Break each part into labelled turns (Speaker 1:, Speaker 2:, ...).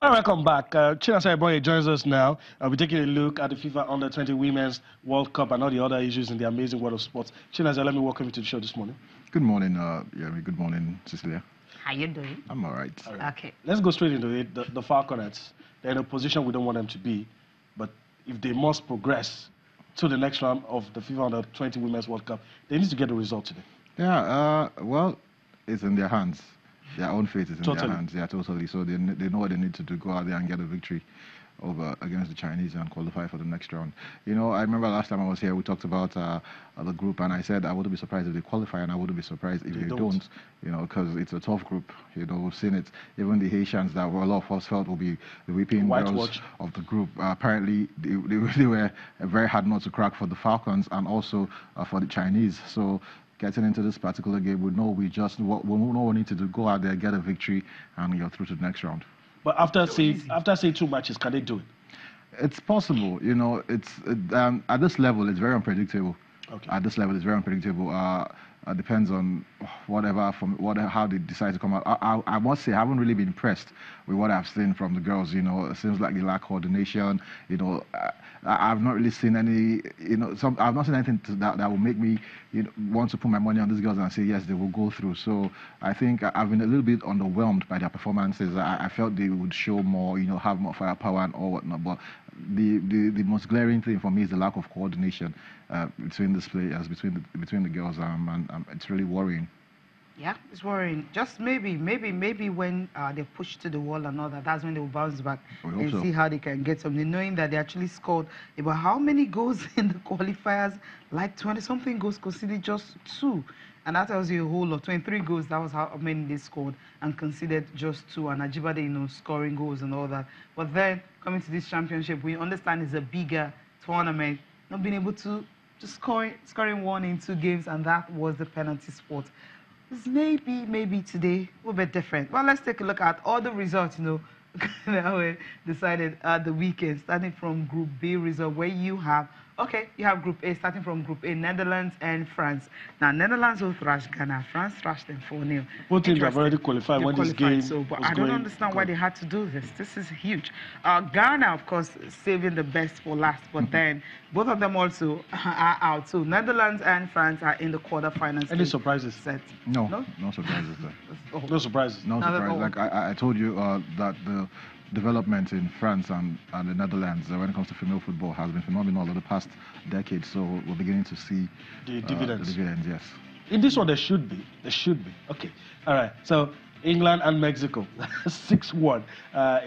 Speaker 1: All right, welcome back. China Boye joins us now. We're taking a look at the FIFA Under-20 Women's World Cup and all the other issues in the amazing world of sports. China, let me welcome you to the show this morning.
Speaker 2: Good morning, Yemi. Good morning, Cecilia.
Speaker 3: How you doing?
Speaker 2: I'm all right.
Speaker 3: Okay.
Speaker 1: Let's go straight into it. The Falconets, they're in a position we don't want them to be, but if they must progress to the next round of the FIFA Under-20 Women's World Cup, they need to get the result today.
Speaker 2: Yeah, well, it's in their hands. Their own fate is in
Speaker 1: Totally.
Speaker 2: their hands. Yeah, totally. So they know what they need to do, go out there and get a victory over against the Chinese and qualify for the next round. You know, I remember last time I was here, we talked about the group, and I said I wouldn't be surprised if they qualify, and I wouldn't be surprised if they don't. You know, because it's a tough group. You know, we've seen it. Even the Haitians that were a lot of us felt will be the weeping girls of the group. Apparently, they were a very hard nut to crack for the Falcons and also for the Chinese. So getting into this particular game, we know we know what we need to do: go out there, get a victory, and you're through to the next round.
Speaker 1: But after say 2 matches, can they do it?
Speaker 2: It's possible. You know, at this level, it's very unpredictable.
Speaker 1: Okay.
Speaker 2: At this level, it's very unpredictable. Depends on how they decide to come out. I must say, I haven't really been impressed with what I've seen from the girls. You know, it seems like they lack coordination. You know, I've not really seen any. You know, I've not seen anything that will make me want to put my money on these girls and say yes, they will go through. So I think I've been a little bit underwhelmed by their performances. I felt they would show more, have more firepower and all whatnot. But the most glaring thing for me is the lack of coordination between these players, between the girls, and it's really worrying.
Speaker 3: Yeah, it's worrying. Just maybe when they push to the wall and all that, that's when they will bounce back and see how they can get something, knowing that they actually scored about how many goals in the qualifiers, like 20-something goals, conceded just 2. And that tells you a whole lot. 23 goals, that was how many they scored, and conceded just 2. And Ajibade, scoring goals and all that. But then, coming to this championship, we understand it's a bigger tournament, not being able to just scoring 1 in 2 games, and that was the penalty spot. This maybe today will be different. Well, let's take a look at all the results, that were decided at the weekend, starting from Group B result, where you have Group A, starting from Group A, Netherlands and France. Now, Netherlands will thrash Ghana. France thrashed them 4-0.
Speaker 1: Both teams have already qualified when this game
Speaker 3: but I don't understand why they had to do this. This is huge. Ghana, of course, saving the best for last, but then both of them also are out. So Netherlands and France are in the quarterfinals.
Speaker 1: Any surprises?
Speaker 2: No surprises there.
Speaker 1: No surprises?
Speaker 2: No surprises. Like I told you that the development in France and the Netherlands when it comes to female football has been phenomenal over the past decade. So we're beginning to see
Speaker 1: the dividends.
Speaker 2: The dividends, yes.
Speaker 1: In this one, there should be. Okay. All right. So England and Mexico, 6-1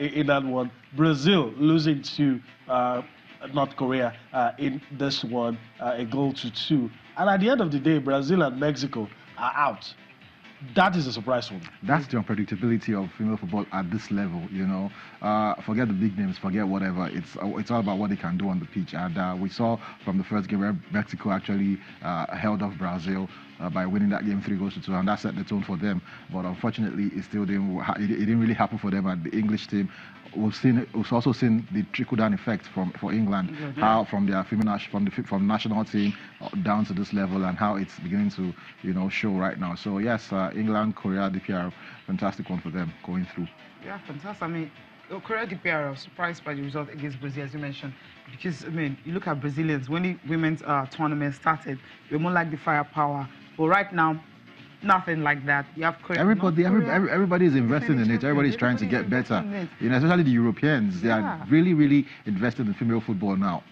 Speaker 1: in that one. Brazil losing to North Korea in this one, a goal to 2. And at the end of the day, Brazil and Mexico are out. That is a surprise for me.
Speaker 2: That's the unpredictability of female football at this level. Forget the big names, forget whatever. It's all about what they can do on the pitch. And we saw from the first game where Mexico actually held off Brazil by winning that game 3-2, and that set the tone for them. But unfortunately, it didn't really happen for them. And the English team, we've also seen the trickle-down effect for England, how from their from national team down to this level, and how it's beginning to show right now. So yes, England, Korea, DPR, fantastic one for them going through.
Speaker 3: Yeah, fantastic. I mean, Korea, DPR, I was surprised by the result against Brazil, as you mentioned, because you look at Brazilians when the women's tournament started, they were more like the firepower, but right now, nothing like that. You have Korea.
Speaker 2: Everybody is investing in it. Everybody is trying to get better. Especially the Europeans. They are really, really invested in female football now.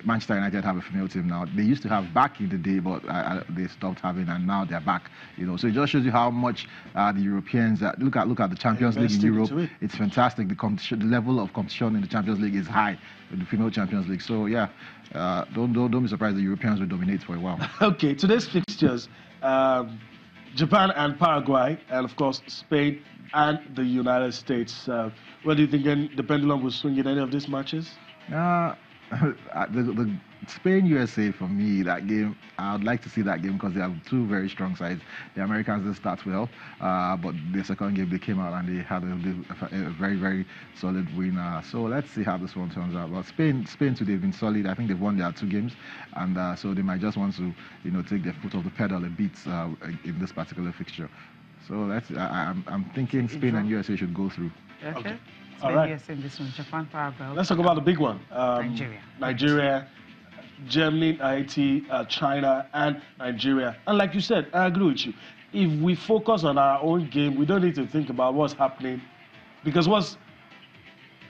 Speaker 2: Manchester United have a female team now. They used to have back in the day, but they stopped having, and now they're back. So it just shows you how much the Europeans look at the Champions League in Europe. It's fantastic. The level of competition in the Champions League is high, the female Champions League. So yeah, don't be surprised the Europeans will dominate for a while.
Speaker 1: Okay, today's fixtures: Japan and Paraguay, and of course Spain and the United States. What do you think? The pendulum will swing in any of these matches?
Speaker 2: The Spain-USA, for me, that game, I would like to see that game because they have 2 very strong sides. The Americans did start well, but the second game they came out and they had a very, very solid win. So let's see how this one turns out. But Spain today have been solid. I think they've won their 2 games, and so they might just want to, take their foot off the pedal a bit in this particular fixture. So I'm thinking Spain and USA should go through.
Speaker 3: Okay.
Speaker 1: All right.
Speaker 3: Yes, in this one, Japan, Paraguay.
Speaker 1: Let's talk about the big one.
Speaker 3: Nigeria.
Speaker 1: Germany, Haiti, China, and Nigeria. And like you said, I agree with you. If we focus on our own game, we don't need to think about what's happening, because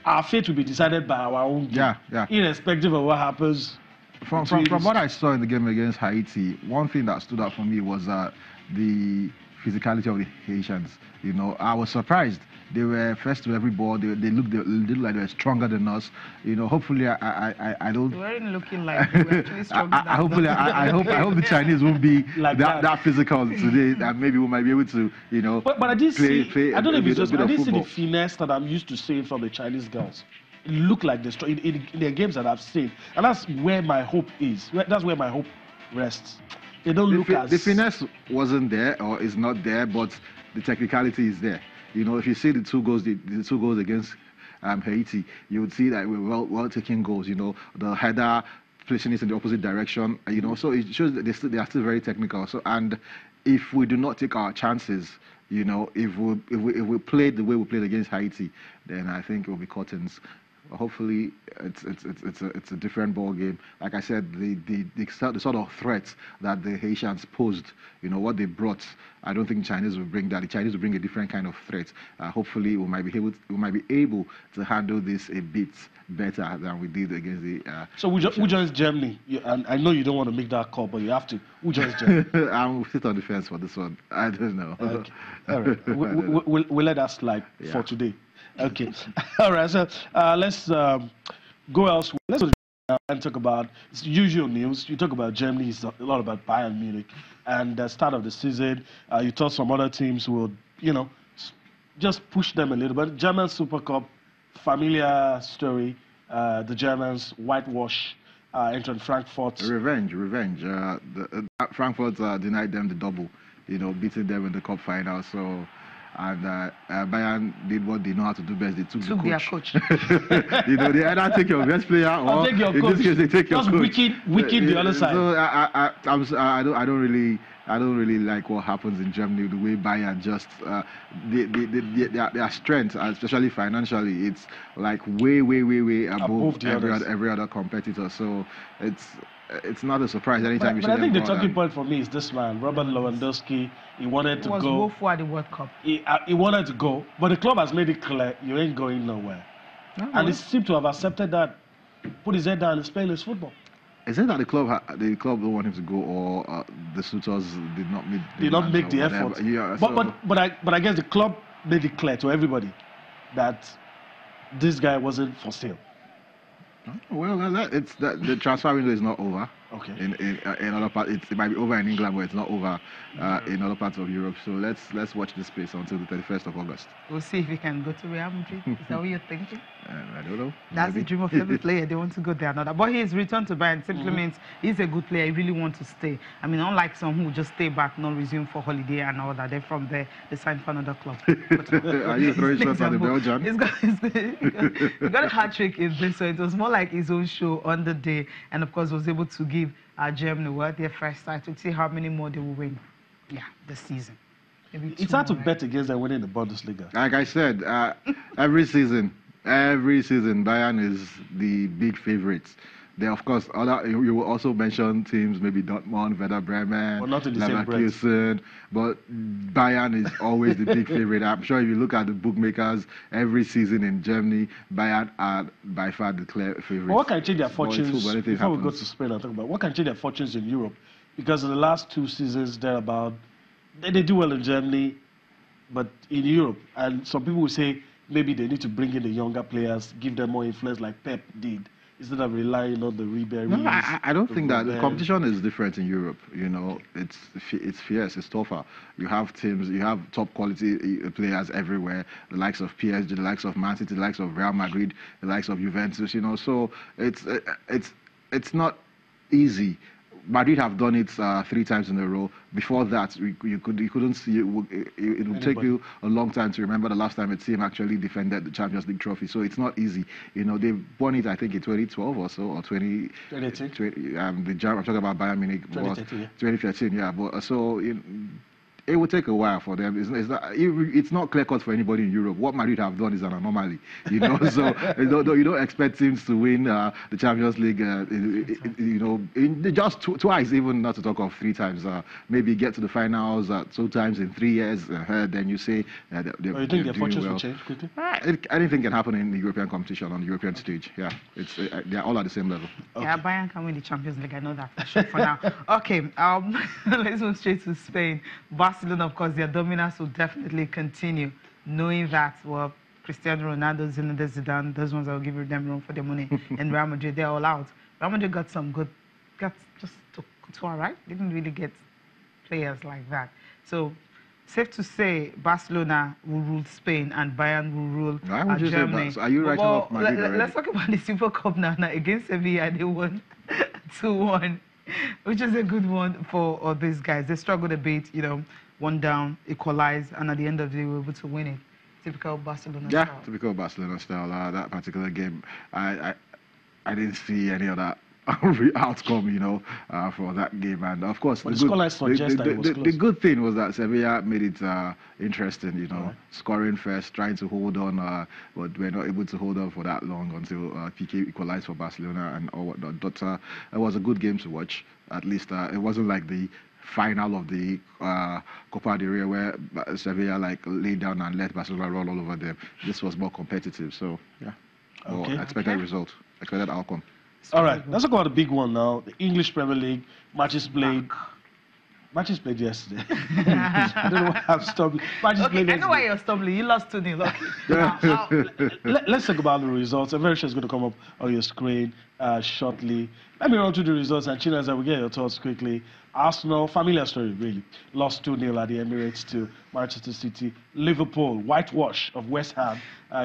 Speaker 1: our fate will be decided by our own game.
Speaker 2: Yeah.
Speaker 1: Irrespective of what happens.
Speaker 2: From what I saw in the game against Haiti, one thing that stood out for me was the physicality of the Haitians. You know, I was surprised. They were first to every ball. They looked like they were stronger than us. You know, hopefully I don't.
Speaker 3: They weren't looking like they were actually stronger than
Speaker 2: hopefully I hope the Chinese won't be
Speaker 1: like
Speaker 2: that physical today. That maybe we might be able to, you know.
Speaker 1: But I did see. I don't know if it's just. I didn't see the
Speaker 2: football.
Speaker 1: finesse that I'm used to seeing from the Chinese girls. It looked like the in the games that I've seen, and that's where my hope is. That's where my hope rests. They don't look as
Speaker 2: the finesse wasn't there or is not there, but the technicality is there. You know, if you see the two goals against Haiti, you would see that we're well taking goals. You know, the header placing it in the opposite direction. You know, so it shows that they are still very technical. So, and if we do not take our chances, you know, if we play the way we played against Haiti, then I think it will be curtains. Hopefully, it's a different ball game. Like I said, the sort of threats that the Haitians posed, you know, what they brought. I don't think Chinese will bring that. The Chinese will bring a different kind of threat. Hopefully, we might be able to handle this a bit better than we did against the.
Speaker 1: So who joins Germany? And I know you don't want to make that call, but you have to. Who joins Germany?
Speaker 2: I'm sit on the fence for this one. I don't know.
Speaker 1: Okay. All right. We'll let that slide for today. Okay. All right. So let's go elsewhere. Let's and talk about usual news. You talk about Germany. It's a lot about Bayern Munich. And the start of the season, you thought some other teams would, you know, just push them a little bit. German Super Cup, familiar story. The Germans whitewash entering Frankfurt.
Speaker 2: Revenge. Frankfurt denied them the double, you know, beating them in the cup final. So. And Bayern did what they know how to do best. They took the coach. You know, they either take your best player or
Speaker 1: take your
Speaker 2: in
Speaker 1: coach.
Speaker 2: this case they take your
Speaker 1: just
Speaker 2: coach.
Speaker 1: Weaken the other side.
Speaker 2: So I don't really like what happens in Germany. The way Bayern just their strength, especially financially, it's like way above every other competitor. So it's not a surprise anytime you see them.
Speaker 1: But I think the talking point for me is this man, Robert Lewandowski. He wanted to go.
Speaker 3: He was woeful at the World Cup.
Speaker 1: He wanted to go, but the club has made it clear you ain't going nowhere. And he seemed to have accepted that, put his head down and play his football.
Speaker 2: Is it that the club don't want him to go, or the suitors did not make
Speaker 1: the effort?
Speaker 2: Yeah,
Speaker 1: but I guess the club made it clear to everybody that this guy wasn't for sale.
Speaker 2: Well, the transfer window is not over.
Speaker 1: Okay.
Speaker 2: In other parts, it might be over in England, but it's not over in other parts of Europe. So let's watch this space until the 31st of August.
Speaker 3: We'll see if he can go to Real Madrid. Is that what you're thinking?
Speaker 2: I don't know.
Speaker 3: That's the dream of every player. They want to go there. Another, but his return to Bayern simply means he's a good player. He really wants to stay. I mean, unlike some who just stay back, not resume for holiday and all that. They're from there. They sign for another club.
Speaker 2: Are you throwing shots at the Belgian?
Speaker 3: He got a hat trick in this, so it was more like his own show on the day, and of course was able to give Germany their first title. To see how many more they will win. Yeah, this season.
Speaker 1: It's hard to bet against them winning the Bundesliga.
Speaker 2: Like I said, every season, Bayern is the big favorites. There, of course, you will also mention teams, maybe Dortmund, Werder Bremen, Leverkusen, but Bayern is always the big favorite. I'm sure if you look at the bookmakers, every season in Germany, Bayern are by far the clear favorites.
Speaker 1: But what can change their fortunes, before we go to Spain and talk about, what can change their fortunes in Europe? Because in the last 2 seasons, they do well in Germany, but in Europe, and some people will say maybe they need to bring in the younger players, give them more influence like Pep did, instead of relying on the Ribery.
Speaker 2: No, I don't think that. The competition is different in Europe. You know, it's fierce, it's tougher. You have teams, you have top quality players everywhere. The likes of PSG, the likes of Man City, the likes of Real Madrid, the likes of Juventus. You know, so it's not easy. Madrid have done it 3 times in a row. Before that, you couldn't see it. It would take you a long time to remember the last time a team actually defended the Champions League trophy. So it's not easy. You know, they won it, I think, in 2012 or so, or 2013. I'm talking about Bayern Munich.
Speaker 1: 2013, yeah.
Speaker 2: 2013, yeah. But so It will take a while for them. It's not clear cut for anybody in Europe. What Madrid have done is an anomaly, you know. So you don't expect teams to win the Champions League, just twice, even not to talk of 3 times. Maybe get to the finals 2 times in 3 years. Then you say
Speaker 1: you think their fortunes will change quickly?
Speaker 2: Anything can happen in the European competition on the European stage. Yeah, they're all at the same level.
Speaker 3: Okay. Yeah, Bayern can win the Champions League. I know that for sure for now. Okay, let's move straight to Spain. Barcelona, of course, their dominance will definitely continue, knowing that, well, Cristiano Ronaldo, Zinedine Zidane, those ones that will give them room for their money, and Real Madrid, they're all out. Real Madrid got just to all right. Didn't really get players like that. So, safe to say, Barcelona will rule Spain and Bayern will rule Germany.
Speaker 2: Are you writing off Madrid already?
Speaker 3: Let's talk about the Super Cup now. Against Sevilla, they won 2-1, which is a good one for these guys. They struggled a bit, you know, 1 down, equalized, and at the end of the day, we were able to win it. Typical Barcelona style.
Speaker 2: Yeah, typical Barcelona style. That particular game, I didn't see any of that outcome, you know, for that game. And of course, the good thing was that Sevilla made it interesting, you know, scoring first, trying to hold on, but we're not able to hold on for that long until PK equalized for Barcelona and all whatnot. But it was a good game to watch. At least it wasn't like the final of the Copa del Rey where Sevilla laid down and let Barcelona roll all over them. This was more competitive, so yeah. Expected result, expected outcome.
Speaker 1: All right, let's talk about the big one now. The English Premier League matches played. Matches played yesterday. I don't know why I'm stumbling. Matches played yesterday.
Speaker 3: I know why you're stumbling. You lost 2-0.
Speaker 1: Let's talk about the results. I'm very sure it's going to come up on your screen shortly. Let me run through the results, and Chinas, I will get your thoughts quickly. Arsenal, familiar story really, lost 2-0 at the Emirates to Manchester City. Liverpool, whitewash of West Ham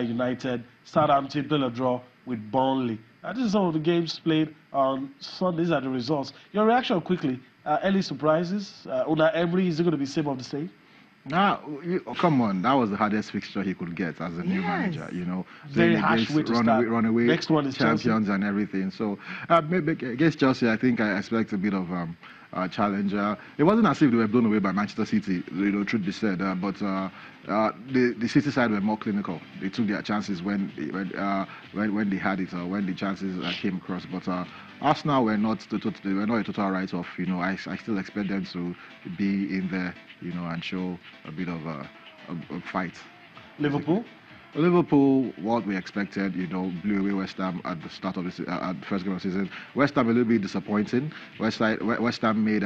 Speaker 1: United. Southampton played a draw with Burnley. This is some of the games played on Sunday. These are the results. Your reaction quickly. Early surprises. Unai Emery, is it going to be same of the same?
Speaker 2: Come on, that was the hardest fixture he could get as a new manager, you know.
Speaker 1: Very harsh way to start.
Speaker 2: Runaway
Speaker 1: next one is
Speaker 2: champions
Speaker 1: Chelsea.
Speaker 2: And everything. So maybe against Chelsea, I think I expect a bit of challenger. It wasn't as if they were blown away by Manchester City, you know, truth be said. But the City side were more clinical. They took their chances when they had it, when the chances came across. But Arsenal were not a total write-off. You know, I still expect them to be in there, you know, and show a bit of a fight.
Speaker 1: Liverpool.
Speaker 2: Liverpool, what we expected, you know, blew away West Ham at the start of the first game of the season. West Ham a little bit disappointing. West Ham made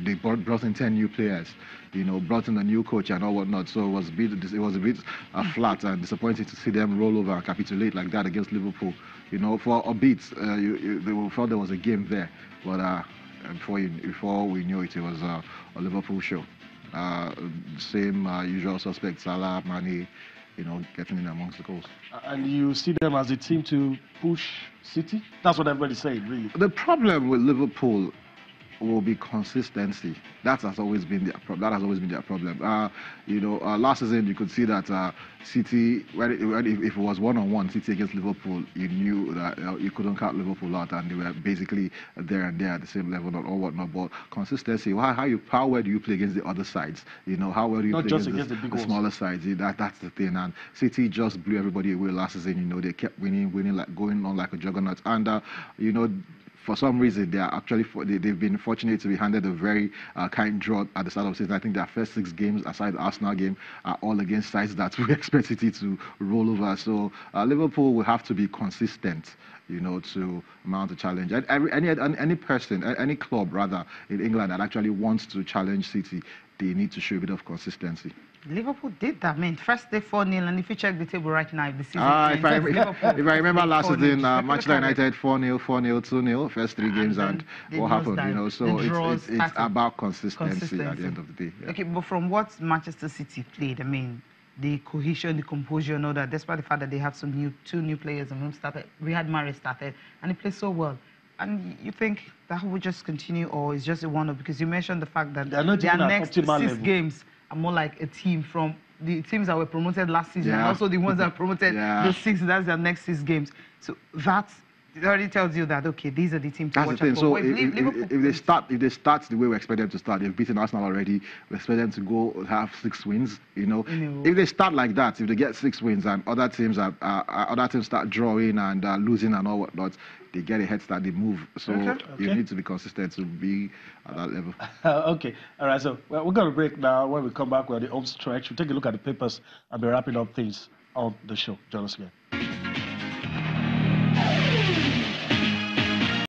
Speaker 2: they brought in 10 new players, you know, brought in a new coach and all whatnot. So it was a bit flat and disappointing to see them roll over and capitulate like that against Liverpool. You know, for a bit, they felt there was a game there, but before we knew it, it was a Liverpool show. Same usual suspects, Salah, Mane, you know, getting in amongst the goals.
Speaker 1: And you see them as a team to push City? That's what everybody's saying, really.
Speaker 2: The problem with Liverpool will be consistency. That has always been their problem. You know, last season you could see that City, if it was one-on-one City against Liverpool, you knew that you couldn't count Liverpool out, and they were basically there and there at the same level or whatnot. But consistency, how well do you play against the other sides? You know, how well do you play against the smaller sides? That's the thing. And City just blew everybody away last season. You know, they kept winning, like going on like a juggernaut. And you know, for some reason, they've been fortunate to be handed a very kind draw at the start of the season. I think their first 6 games, aside the Arsenal game, are all against sides that we expect City to roll over. So Liverpool will have to be consistent, you know, to mount a challenge. Any person, any club rather, in England that actually wants to challenge City, they need to show a bit of consistency.
Speaker 3: Liverpool did that, man. First day 4-0, and if you check the table right now, the season
Speaker 2: if I remember last season, Manchester United 4-0, 4-0, 2-0, first 3 games, and what happened, you know? So it's about consistency at the end of the day. Yeah.
Speaker 3: Okay, but from what Manchester City played, I mean, the cohesion, the composure, and all that, despite the fact that they have some 2 new players and whom started, Riyad Mahrez started, and he played so well. And you think that will just continue, or it's just a one-off? Because you mentioned the fact that their next 6 games are more like a team from the teams that were promoted last season, and also the ones that promoted the 6. That's their next 6 games. So that it already tells you that, okay, these are the teams to
Speaker 2: That's
Speaker 3: watch
Speaker 2: the thing.
Speaker 3: out for.
Speaker 2: So
Speaker 3: But
Speaker 2: if they start the way we expect them to start, they've beaten Arsenal already. We expect them to go have 6 wins. If they start like that, if they get 6 wins and other teams start drawing and losing and all whatnot, they get a head start. They move. So you need to be consistent to be at that level.
Speaker 1: Okay. All right. So we're going to break now. When we come back, we're on the home stretch. We'll take a look at the papers and be wrapping up things on the show. Join us again.